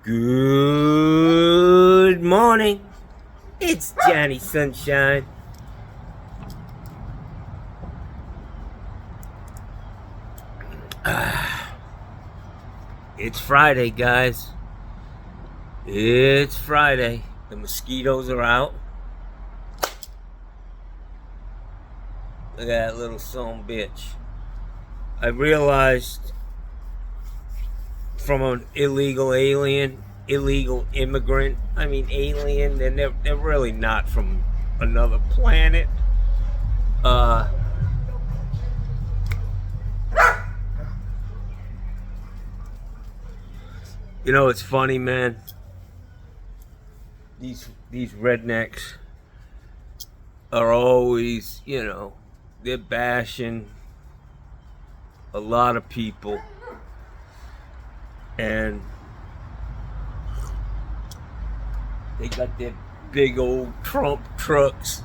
Good morning. It's Johnny Sunshine. It's Friday, guys. It's Friday. The mosquitoes are out. Look at that little son of a bitch. I realized from an illegal immigrant, they're really not from another planet. You know, it's funny, man. These rednecks are always, they're bashing a lot of people. And they got their big old Trump trucks.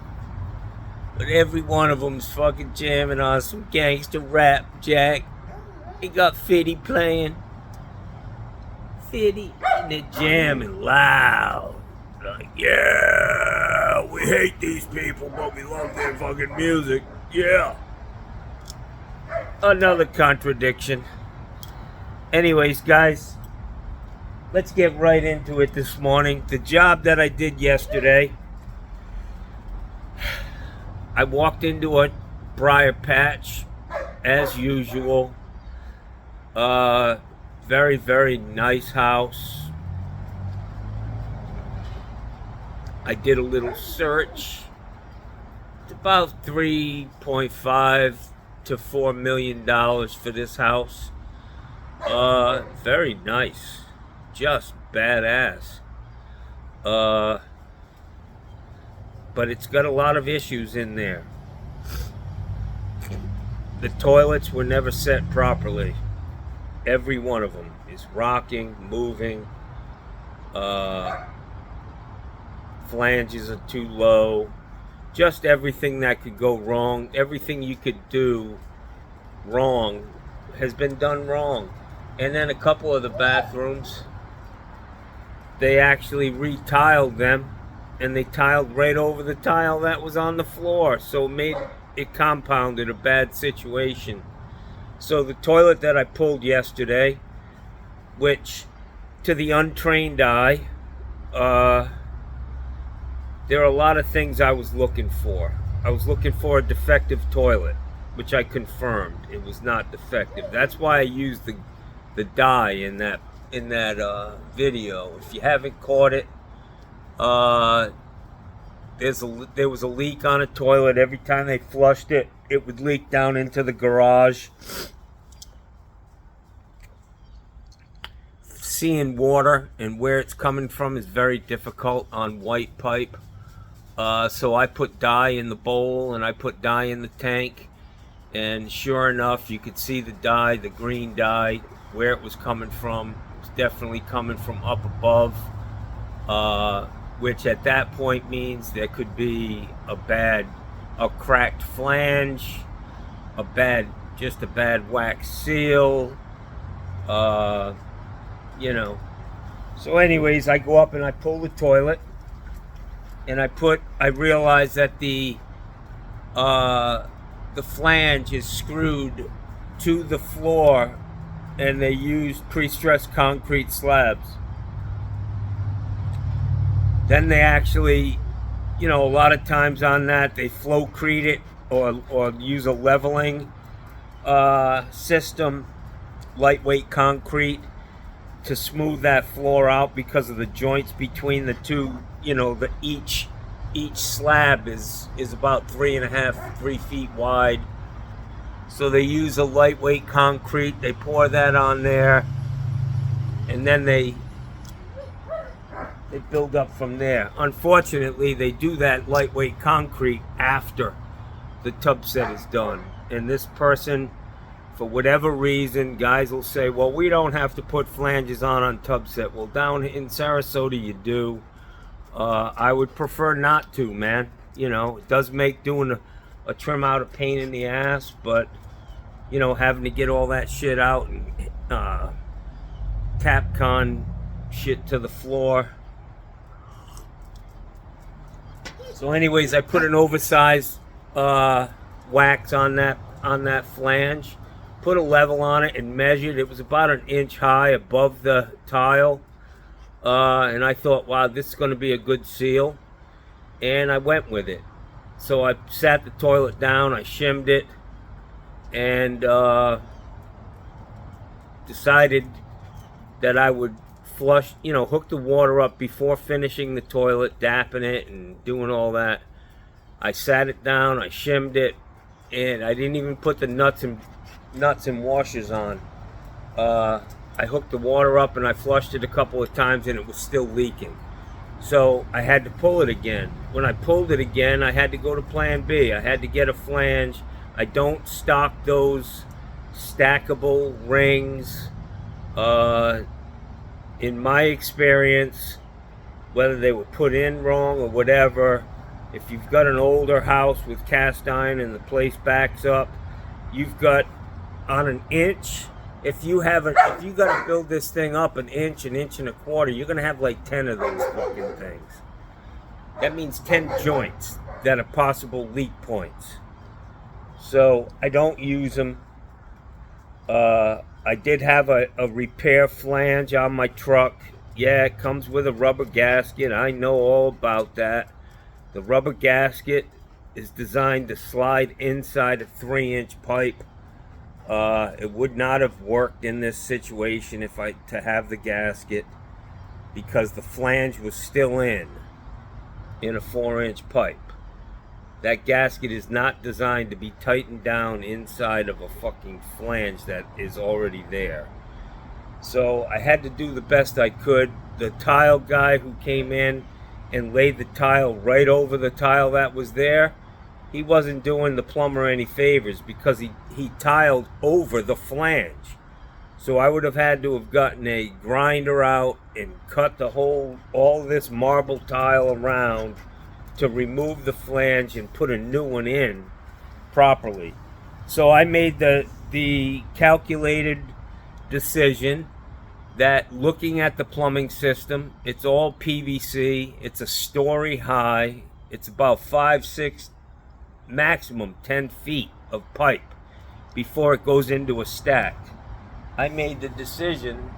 But every one of them's fucking jamming on some gangster rap, Jack. They got 50 playing. 50, and they're jamming loud. Like, yeah, we hate these people, but we love their fucking music. Yeah. Another contradiction. Anyways, guys, let's get right into it this morning. The job that I did yesterday, I walked into a briar patch, as usual. Very, very nice house. I did a little search. It's about $3.5 to $4 million for this house. Very nice. Just badass. But it's got a lot of issues in there. The toilets were never set properly. Every one of them is rocking, moving. Flanges are too low. Just everything that could go wrong, everything you could do wrong has been done wrong. And then a couple of the bathrooms, they actually retiled them, and they tiled right over the tile that was on the floor, so it compounded a bad situation. So the toilet that I pulled yesterday, which to the untrained eye, there are a lot of things I was looking for. I was looking for a defective toilet, which I confirmed it was not defective. That's why I used the dye in that video. If you haven't caught it, there was a leak on a toilet. Every time they flushed it, it would leak down into the garage. Seeing water and where it's coming from is very difficult on white pipe. So I put dye in the bowl and I put dye in the tank. And sure enough, you could see the dye, the green dye, where it was coming from. It's definitely coming from up above, which at that point means there could be a cracked flange, just a bad wax seal, So anyways, I go up and I pull the toilet, and I realize that the flange is screwed to the floor, and they used pre-stressed concrete slabs. Then they actually, a lot of times on that, they flowcrete it or use a leveling system, lightweight concrete, to smooth that floor out because of the joints between the two. Each slab is about 3 feet wide. So they use a lightweight concrete, they pour that on there, and then they build up from there. Unfortunately, they do that lightweight concrete after the tub set is done. And this person, for whatever reason, guys will say, well, we don't have to put flanges on tub set. Well, down in Sarasota you do. I would prefer not to, man. It does make doing a trim out a pain in the ass, but having to get all that shit out and Capcom shit to the floor. So anyways, I put an oversized wax on that flange, put a level on it and measured. It was about an inch high above the tile, and I thought, wow, this is going to be a good seal, and I went with it. So I sat the toilet down, I shimmed it, and decided that I would flush, hook the water up before finishing the toilet, dapping it and doing all that. I sat it down, I shimmed it, and I didn't even put the nuts and washers on. I hooked the water up and I flushed it a couple of times and it was still leaking. So I had to pull it again. When I pulled it again, I had to go to plan B. I had to get a flange. I don't stock those stackable rings. In my experience, whether they were put in wrong or whatever, if you've got an older house with cast iron and the place backs up, you've got on an inch. If you got to build this thing up an inch and a quarter, you're gonna have like 10 of those fucking things. That means 10 joints that are possible leak points. So I don't use them. I did have a repair flange on my truck. Yeah, it comes with a rubber gasket. I know all about that. The rubber gasket is designed to slide inside a 3-inch pipe. It would not have worked in this situation to have the gasket, because the flange was still in a 4-inch pipe. That gasket is not designed to be tightened down inside of a fucking flange that is already there. So I had to do the best I could. The tile guy who came in and laid the tile right over the tile that was there, he wasn't doing the plumber any favors, because he tiled over the flange. So I would have had to have gotten a grinder out and cut all this marble tile around to remove the flange and put a new one in properly. So I made the calculated decision that, looking at the plumbing system, it's all PVC, it's a story high, it's about 5, 6, maximum 10 feet of pipe before it goes into a stack. I made the decision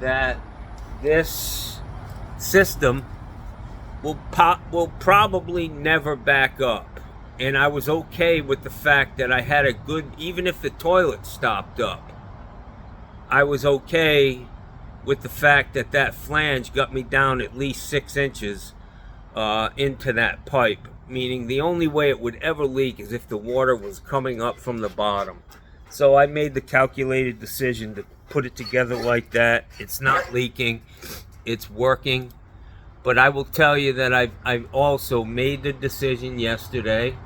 that this system will probably never back up, and I was okay with the fact that I had a good, even if the toilet stopped up, I was okay with the fact that that flange got me down at least 6 inches into that pipe, meaning the only way it would ever leak is if the water was coming up from the bottom. So I made the calculated decision to put it together like that. It's not leaking, it's working. But I will tell you that I've also made the decision yesterday,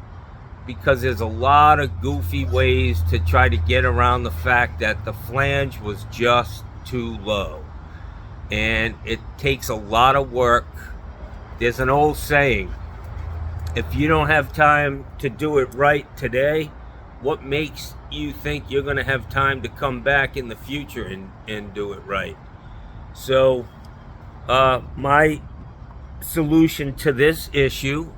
because there's a lot of goofy ways to try to get around the fact that the flange was just too low. And it takes a lot of work. There's an old saying, if you don't have time to do it right today, what makes you think you're going to have time to come back in the future and do it right? So my solution to this issue,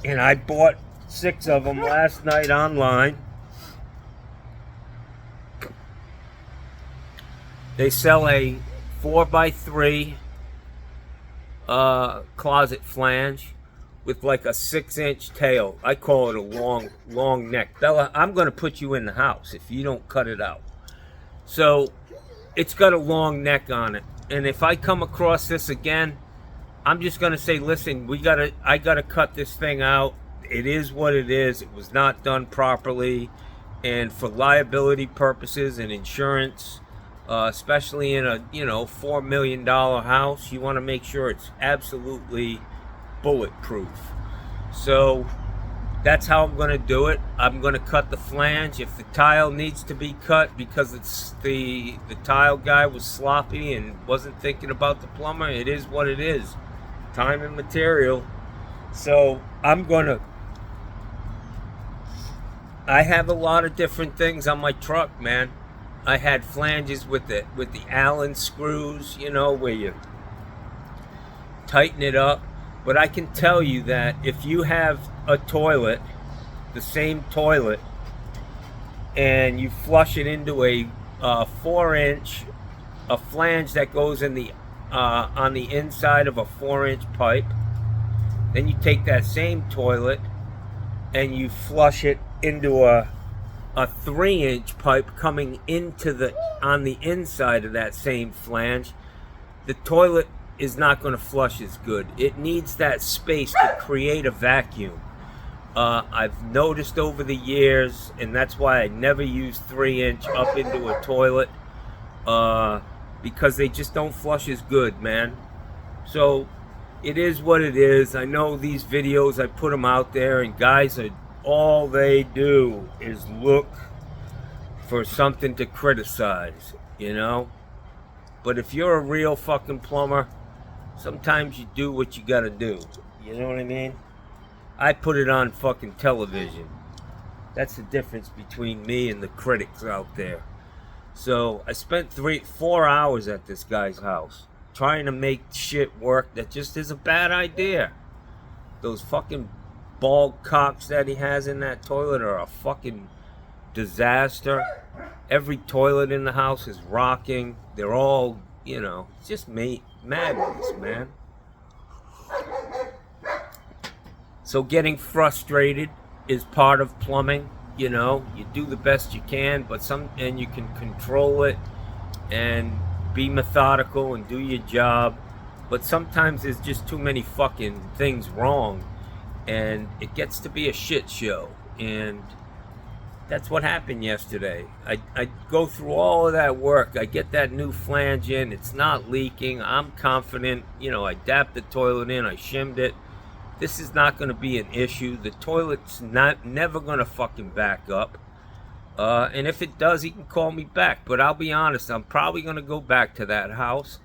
and I bought 6 of them last night online. They sell a 4x3 closet flange with like a 6-inch tail. I call it a long neck. Bella, I'm going to put you in the house if you don't cut it out. So it's got a long neck on it, and if I come across this again, I'm just going to say, listen, I got to cut this thing out. It is what it is. It was not done properly. And for liability purposes and insurance, especially in a, $4 million house, you want to make sure it's absolutely bulletproof. So that's how I'm going to do it. I'm going to cut the flange. If the tile needs to be cut because it's the tile guy was sloppy and wasn't thinking about the plumber, it is what it is. Time and material. So I have a lot of different things on my truck, man. I had flanges with the Allen screws, you know, where you tighten it up. But I can tell you that if you have a toilet, the same toilet, and you flush it into a 4-inch, a flange that goes in the on the inside of a 4-inch pipe, then you take that same toilet and you flush it into a 3-inch pipe coming into the on the inside of that same flange, the toilet is not going to flush as good. It needs that space to create a vacuum. I've noticed over the years, and that's why I never use 3-inch up into a toilet, because they just don't flush as good, man. So it is what it is. I know these videos, I put them out there, and guys are all they do is look for something to criticize, you know. But if you're a real fucking plumber, sometimes you do what you gotta do. You know what I mean? I put it on fucking television. That's the difference between me and the critics out there. So I spent 4 hours at this guy's house trying to make shit work that just is a bad idea. Those fucking bald cocks that he has in that toilet are a fucking disaster. Every toilet in the house is rocking. They're all, you know, it's just madness, man. So getting frustrated is part of plumbing. You know, you do the best you can, and you can control it and be methodical and do your job. But sometimes there's just too many fucking things wrong, and it gets to be a shit show. And that's what happened yesterday. I go through all of that work. I get that new flange in. It's not leaking. I'm confident. You know, I dapped the toilet in. I shimmed it. This is not going to be an issue. The toilet's never going to fucking back up. And if it does, he can call me back. But I'll be honest, I'm probably going to go back to that house.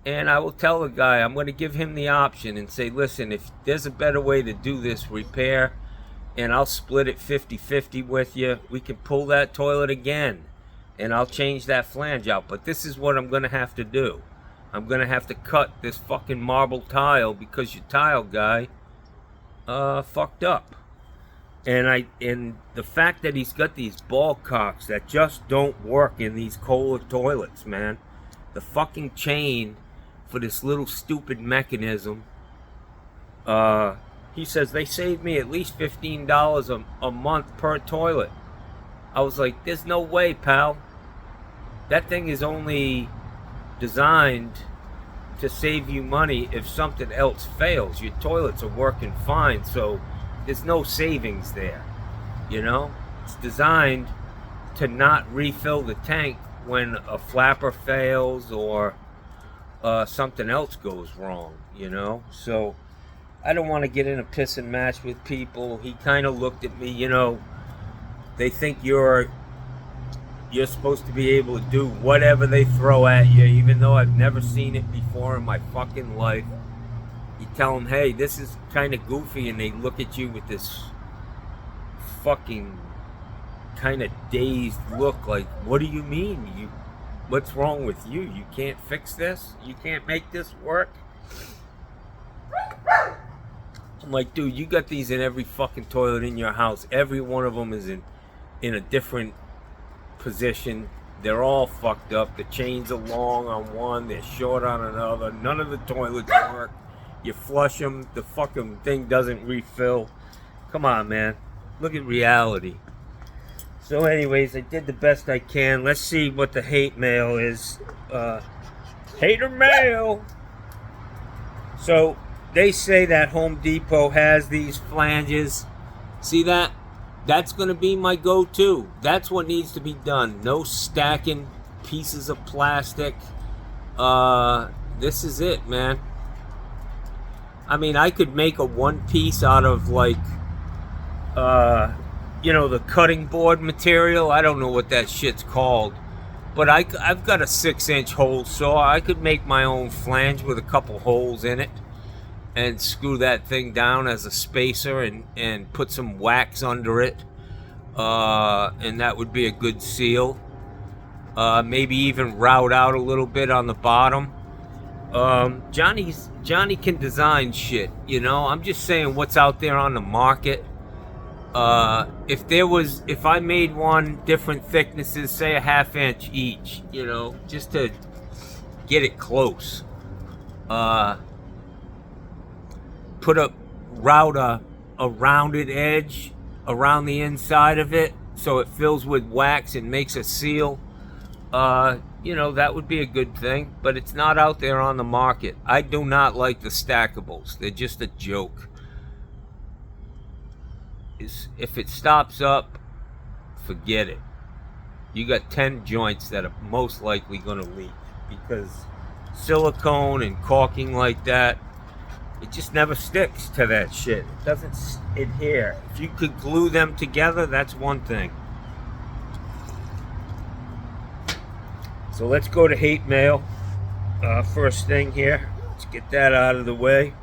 And I will tell the guy, I'm going to give him the option and say, listen, if there's a better way to do this repair, and I'll split it 50-50 with you, we can pull that toilet again. And I'll change that flange out. But this is what I'm going to have to do. I'm going to have to cut this fucking marble tile because your tile guy fucked up. And the fact that he's got these ball cocks that just don't work in these Kohler toilets, man. The fucking chain for this little stupid mechanism, he says they saved me at least $15 a month per toilet. I was like, there's no way, pal. That thing is only designed to save you money if something else fails. Your toilets are working fine, so there's no savings there. You know, it's designed to not refill the tank when a flapper fails or something else goes wrong, you know. So I don't want to get in a pissing match with people. He kind of looked at me, you know, they think you're supposed to be able to do whatever they throw at you, even though I've never seen it before in my fucking life. You tell them, hey, this is kind of goofy, and they look at you with this fucking kind of dazed look like, what do you mean? What's wrong with you? You can't fix this? You can't make this work? I'm like, dude, you got these in every fucking toilet in your house. Every one of them is in a different position. They're all fucked up. The chains are long on one, they're short on another. None of the toilets work. You flush them, the fucking thing doesn't refill. Come on, man. Look at reality. So anyways, I did the best I can. Let's see what the hate mail is. Hater mail! So they say that Home Depot has these flanges. See that? That's going to be my go-to. That's what needs to be done. No stacking pieces of plastic. This is it, man. I mean, I could make a one piece out of, like, you know, the cutting board material. I don't know what that shit's called. But I've got a 6-inch hole saw. I could make my own flange with a couple holes in it and screw that thing down as a spacer and put some wax under it. And that would be a good seal. Maybe even route out a little bit on the bottom. Johnny can design shit, you know. I'm just saying what's out there on the market. If I made one different thicknesses, say a 1/2 inch each, you know, just to get it close. Put a rounded edge around the inside of it so it fills with wax and makes a seal. You know, that would be a good thing, but it's not out there on the market. I do not like the stackables. They're just a joke. If it stops up, forget it. You got 10 joints that are most likely going to leak because silicone and caulking like that, it just never sticks to that shit. It doesn't adhere. If you could glue them together, that's one thing. So let's go to hate mail. First thing here. Let's get that out of the way.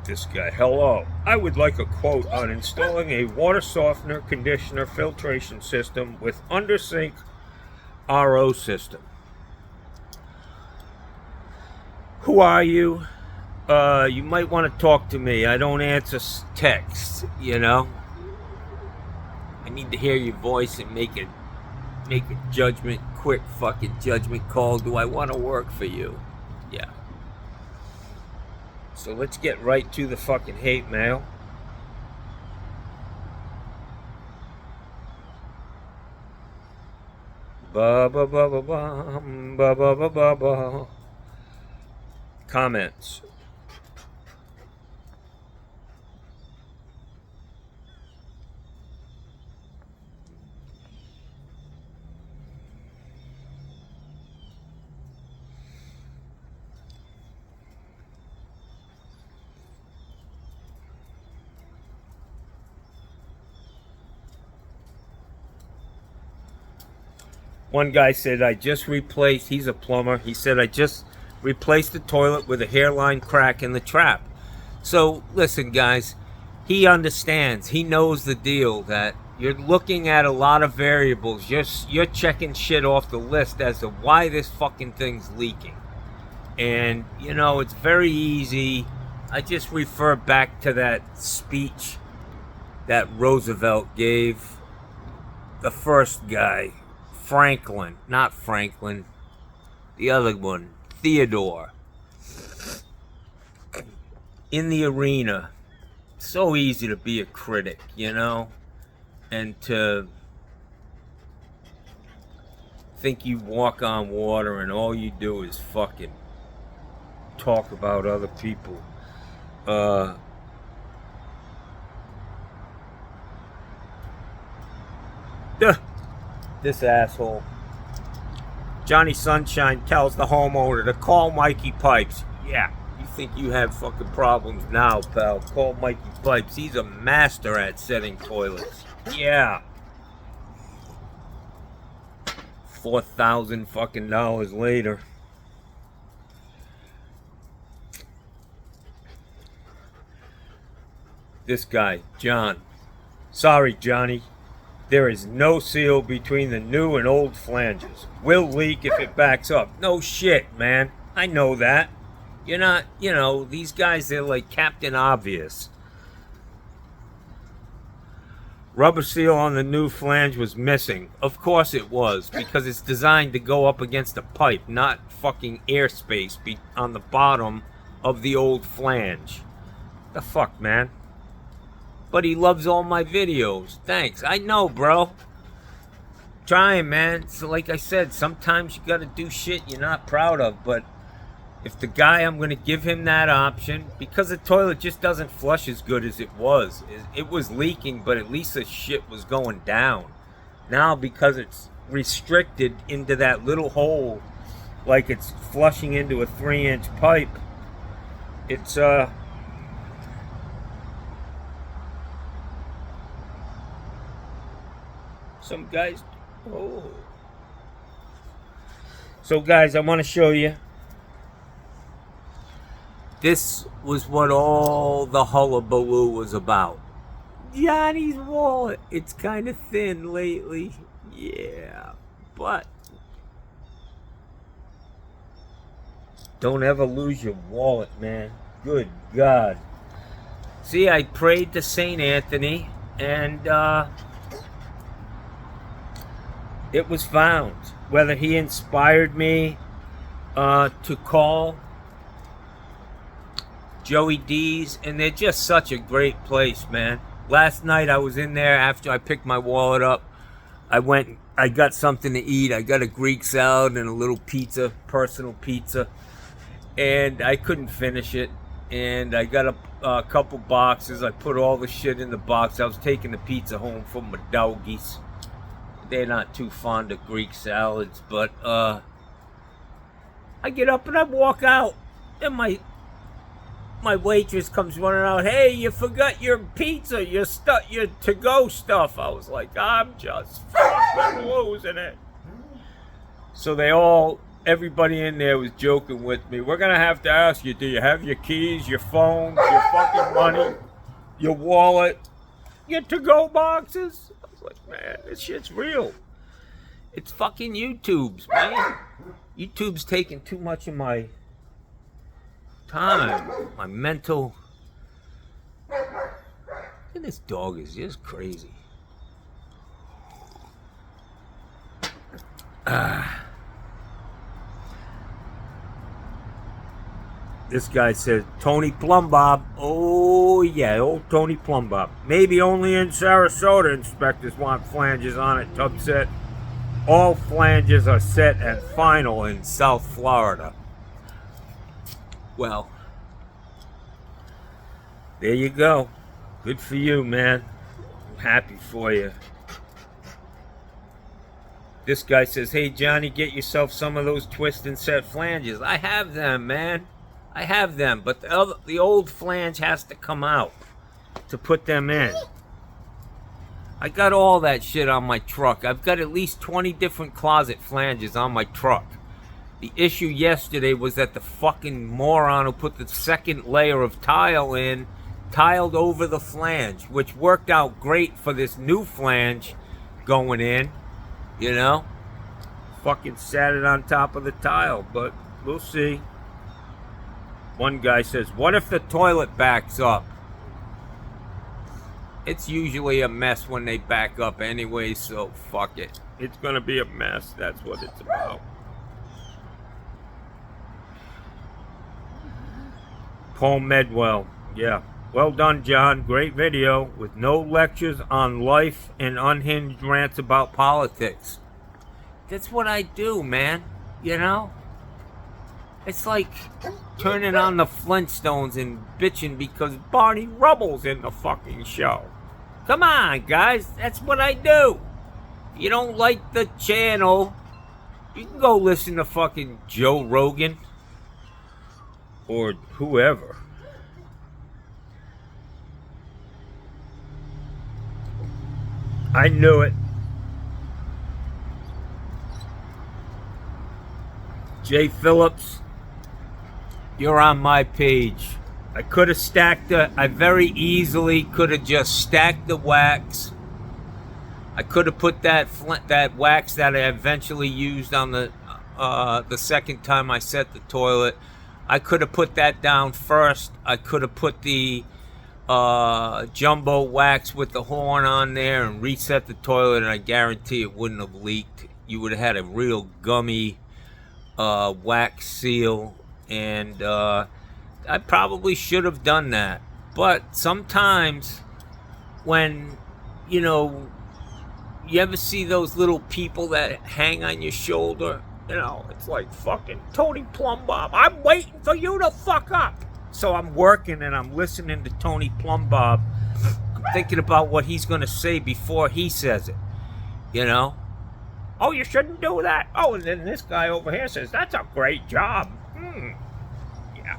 This guy, hello. I would like a quote on installing a water softener conditioner filtration system with under-sink RO system. Who are you? You might want to talk to me. I don't answer texts, you know. I need to hear your voice and make a quick fucking judgment call. Do I want to work for you? Yeah. So let's get right to the fucking hate mail. Ba ba ba ba ba ba ba ba ba ba. Comments. One guy said, he's a plumber. He said, I just replaced the toilet with a hairline crack in the trap. So, listen, guys, he understands. He knows the deal that you're looking at a lot of variables. You're checking shit off the list as to why this fucking thing's leaking. And, you know, it's very easy. I just refer back to that speech that Roosevelt gave. The first guy. Franklin, not Franklin, the other one, Theodore, in the arena. So easy to be a critic, you know, and to think you walk on water and all you do is fucking talk about other people. This asshole. Johnny Sunshine tells the homeowner to call Mikey Pipes. Yeah, you think you have fucking problems now, pal. Call Mikey Pipes. He's a master at setting toilets. Yeah. $4,000 fucking dollars later. This guy, John. Sorry, Johnny. There is no seal between the new and old flanges. Will leak if it backs up. No shit, man. I know that. You're not, you know, these guys, they're like Captain Obvious. Rubber seal on the new flange was missing. Of course it was, because it's designed to go up against a pipe, not fucking airspace on the bottom of the old flange. The fuck, man? But he loves all my videos. Thanks. I know, bro. Trying, man. So like I said, sometimes you gotta do shit you're not proud of. But if the guy, I'm gonna give him that option, because the toilet just doesn't flush as good as it was. It was leaking, but at least the shit was going down. Now, because it's restricted into that little hole, like it's flushing into a 3-inch pipe, it's some guys, So guys, I want to show you. This was what all the hullabaloo was about. Johnny's wallet. It's kind of thin lately. Yeah, but don't ever lose your wallet, man. Good God. See, I prayed to St. Anthony, and it was found. Whether he inspired me to call Joey D's, and they're just such a great place, man. Last night I was in there after I picked my wallet up. I got something to eat. I got a Greek salad and a little pizza, personal pizza, and I couldn't finish it. And I got a couple boxes. I put all the shit in the box. I was taking the pizza home for my doggies. They're not too fond of Greek salads, but I get up and I walk out, and my waitress comes running out. Hey, you forgot your pizza, your to-go stuff. I was like, I'm just fucking losing it. So everybody in there was joking with me. We're gonna have to ask you, do you have your keys, your phone, your fucking money, your wallet, your to-go boxes? I was like, man, this shit's real. It's fucking YouTube's, man. YouTube's taking too much of my time, my mental. And this dog is just crazy. This guy says Tony Plumbob. Oh yeah, old Tony Plumbob. Maybe only in Sarasota inspectors want flanges on it, Tub said. All flanges are set and final in South Florida. Well, there you go. Good for you, man. I'm happy for you. This guy says, hey, Johnny, get yourself some of those twist and set flanges. I have them, man. I have them, but the old flange has to come out to put them in. I got all that shit on my truck. I've got at least 20 different closet flanges on my truck. The issue yesterday was that the fucking moron who put the second layer of tile in tiled over the flange, which worked out great for this new flange going in, you know? Fucking sat it on top of the tile, but we'll see. One guy says, what if the toilet backs up? It's usually a mess when they back up anyway, so fuck it. It's gonna be a mess, that's what it's about. Paul Medwell, yeah. Well done, John. Great video with no lectures on life and unhinged rants about politics. That's what I do, man. You know? It's like turning on the Flintstones and bitching because Barney Rubble's in the fucking show. Come on, guys. That's what I do. If you don't like the channel, you can go listen to fucking Joe Rogan or whoever. I knew it. Jay Phillips, you're on my page. I could have stacked I very easily could have just stacked the wax. I could have put that wax that I eventually used on the second time I set the toilet. I could have put that down first. I could have put the jumbo wax with the horn on there and reset the toilet, and I guarantee it wouldn't have leaked. You would have had a real gummy wax seal, and I probably should have done that. But sometimes when, you know, you ever see those little people that hang on your shoulder? You know, it's like fucking Tony Plumbob. I'm waiting for you to fuck up. So I'm working and I'm listening to Tony Plumbob. I'm thinking about what he's going to say before he says it. You know? Oh, you shouldn't do that. Oh, and then this guy over here says, that's a great job. Yeah.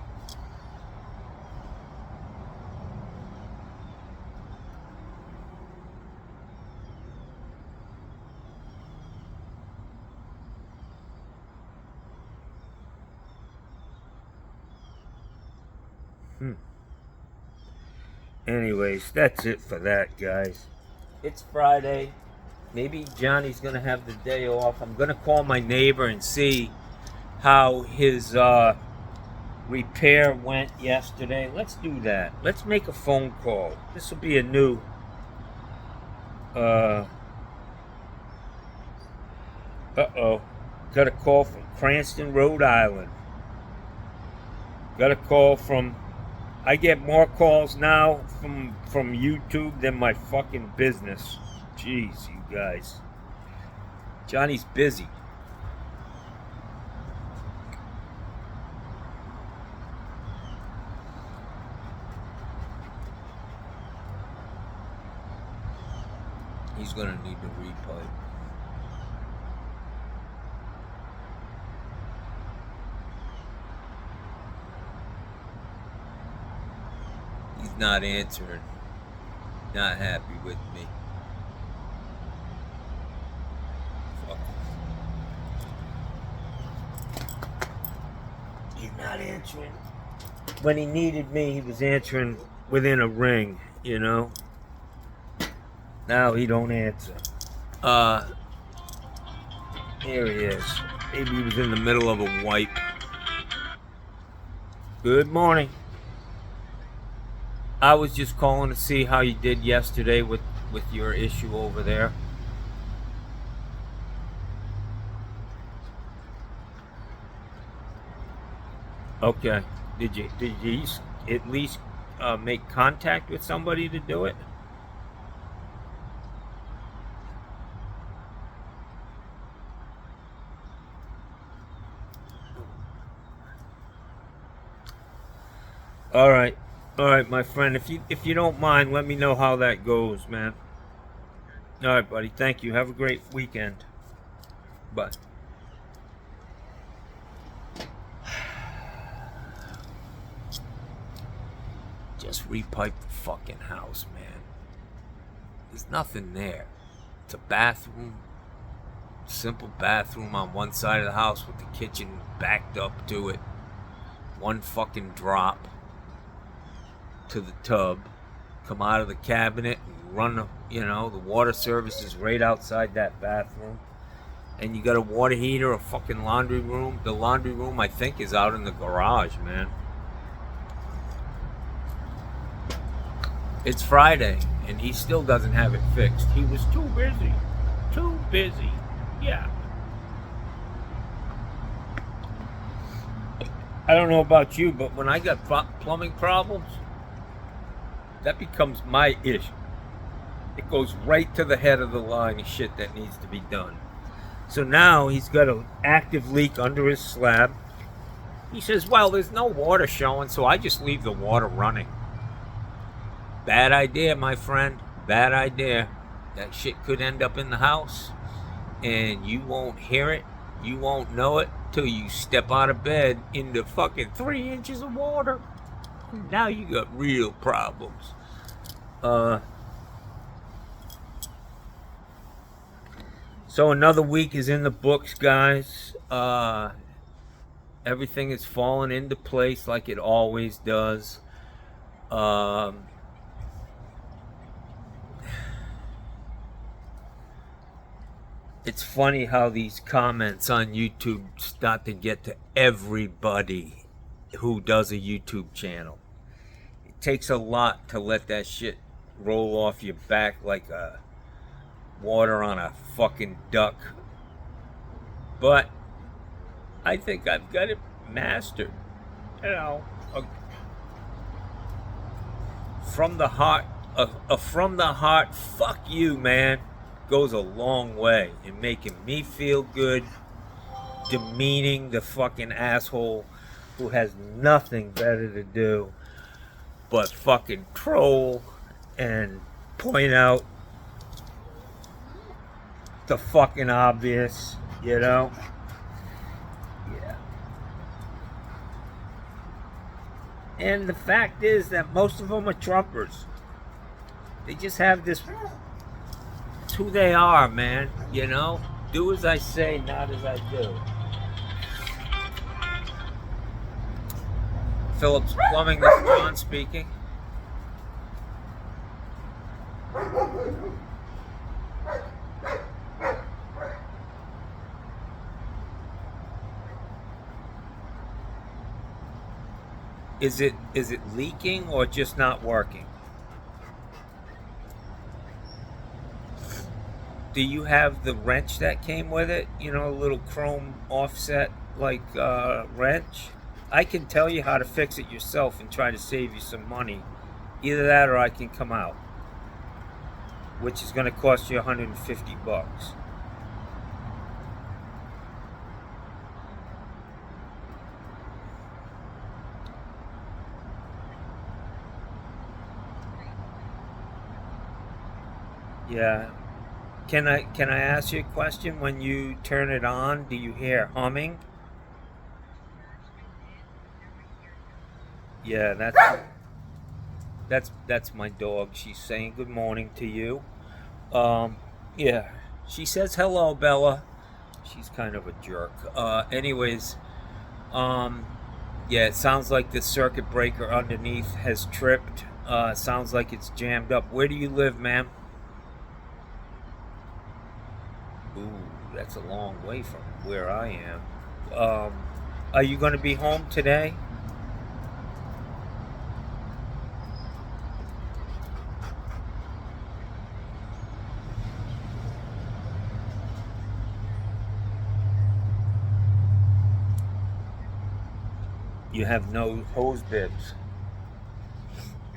Anyways, that's it for that, guys. It's Friday. Maybe Johnny's gonna have the day off. I'm gonna call my neighbor and see how his repair went yesterday. Let's do that. Let's make a phone call. This will be a new got a call from Cranston, Rhode Island. Got a call from, I get more calls now from YouTube than my fucking business. Jeez, you guys. Johnny's busy. He's gonna need to repipe. He's not answering. Not happy with me. Fuck. He's not answering. When he needed me, he was answering within a ring, you know? Now he don't answer. Here he is. Maybe he was in the middle of a wipe. Good morning. I was just calling to see how you did yesterday with your issue over there. Okay. Did you at least make contact with somebody to do it? All right, my friend. If you don't mind, let me know how that goes, man. All right, buddy. Thank you. Have a great weekend. Bye. Just repipe the fucking house, man. There's nothing there. It's a bathroom, simple bathroom on one side of the house with the kitchen backed up to it. One fucking drop to the tub, come out of the cabinet and run the water service is right outside that bathroom, and you got a water heater, a fucking laundry room. The laundry room, I think, is out in the garage, man. It's Friday and he still doesn't have it fixed. He was too busy. Yeah, I don't know about you, but when I got plumbing problems, that becomes my issue. It goes right to the head of the line of shit that needs to be done. So now he's got an active leak under his slab. He says, well, there's no water showing, so I just leave the water running. Bad idea, my friend. Bad idea. That shit could end up in the house, and you won't hear it. You won't know it till you step out of bed into fucking 3 inches of water. Now you got real problems. So another week is in the books, guys. Everything is falling into place like it always does. It's funny how these comments on YouTube start to get to everybody who does a YouTube channel. It takes a lot to let that shit roll off your back like water on a fucking duck. But I think I've got it mastered. From the heart, fuck you, man, goes a long way in making me feel good, demeaning the fucking asshole who has nothing better to do but fucking troll and point out the fucking obvious, Yeah. And the fact is that most of them are Trumpers. They just have this, it's who they are, man, Do as I say, not as I do. Phillips Plumbing, this is John speaking. Is it leaking or just not working? Do you have the wrench that came with it? You know, a little chrome offset like wrench? I can tell you how to fix it yourself and try to save you some money. Either that or I can come out, which is going to cost you $150. Yeah. Can I ask you a question? When you turn it on, do you hear humming? Yeah, that's my dog. She's saying good morning to you. Um, yeah. She says hello, Bella. She's kind of a jerk. Anyways, um, yeah, it sounds like the circuit breaker underneath has tripped. Sounds like it's jammed up. Where do you live, ma'am? Ooh, that's a long way from where I am. Um, are you going to be home today? You have no hose bibs.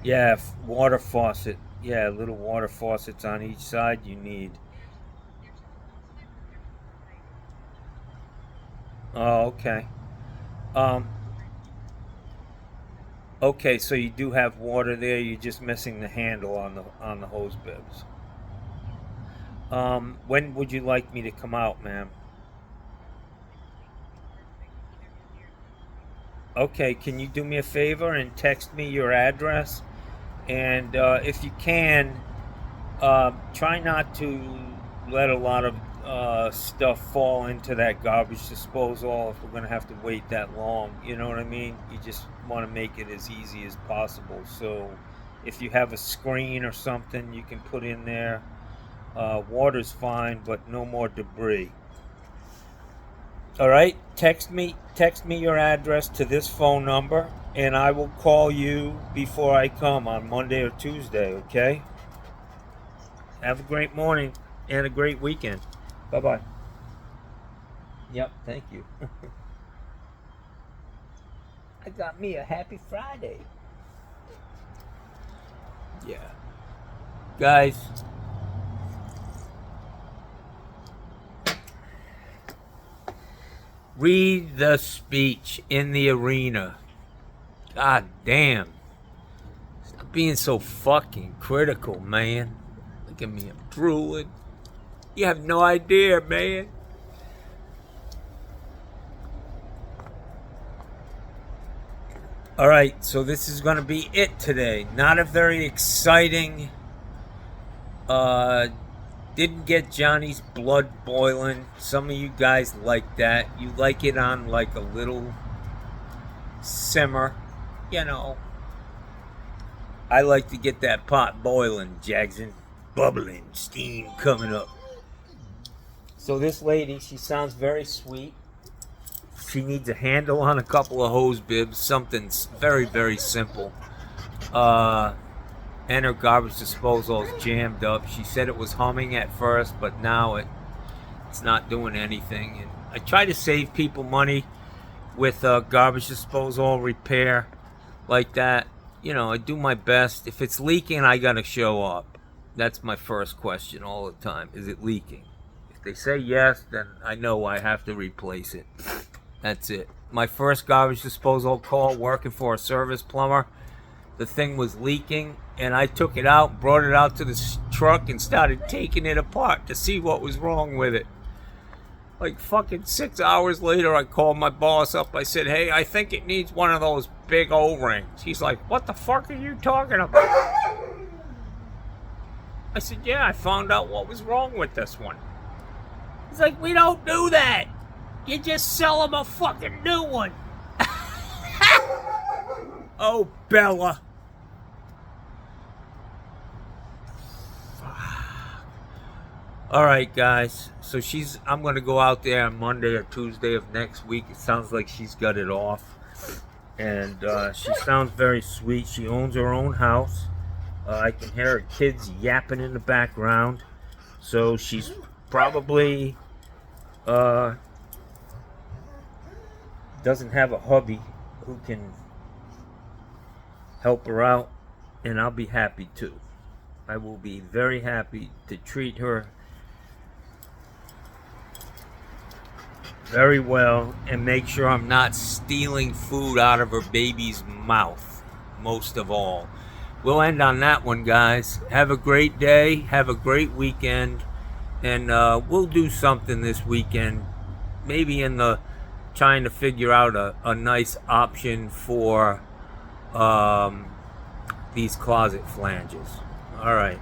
Yeah, water faucet. Yeah, little water faucets on each side you need. Oh, okay. Um, okay, so you do have water there. You're just missing the handle on the hose bibs. When would you like me to come out, ma'am? Okay, can you do me a favor and text me your address? And if you can, try not to let a lot of stuff fall into that garbage disposal if we're going to have to wait that long. You know what I mean? You just want to make it as easy as possible. So if you have a screen or something you can put in there, water's fine, but no more debris. All right, text me your address to this phone number, and I will call you before I come on Monday or Tuesday. Okay? Have a great morning and a great weekend. Bye bye. Yep, thank you. I got me a happy Friday. Yeah, guys. Read the speech in the arena. God damn. Stop being so fucking critical, man. Look at me, I'm drooling. You have no idea, man. Alright, so this is going to be it today. Not a very exciting. Didn't get Johnny's blood boiling. Some of you guys like that. You like it on like a little simmer. You know. I like to get that pot boiling, Jackson. Bubbling, steam coming up. So this lady, she sounds very sweet. She needs a handle on a couple of hose bibs. Something very, very simple. And her garbage disposal is jammed up. She said it was humming at first, but now it's not doing anything. And I try to save people money with garbage disposal repair like that. You know, I do my best. If it's leaking, I gotta show up. That's my first question all the time. Is it leaking? If they say yes, then I know I have to replace it. That's it. My first garbage disposal call working for a service plumber, the thing was leaking, and I took it out, brought it out to the truck, and started taking it apart to see what was wrong with it. Like fucking 6 hours later, I called my boss up. I said, hey, I think it needs one of those big O-rings. He's like, what the fuck are you talking about? I said, yeah, I found out what was wrong with this one. He's like, we don't do that. You just sell them a fucking new one. Oh, Bella. All right, guys. So I'm going to go out there on Monday or Tuesday of next week. It sounds like she's got it off. And she sounds very sweet. She owns her own house. I can hear her kids yapping in the background. So she's probably doesn't have a hubby who can help her out. And I'll be happy too. I will be very happy to treat her very well and make sure I'm not stealing food out of her baby's mouth, most of all. We'll end on that one, guys. Have a great day. Have a great weekend. And we'll do something this weekend. Maybe trying to figure out a nice option for these closet flanges. All right.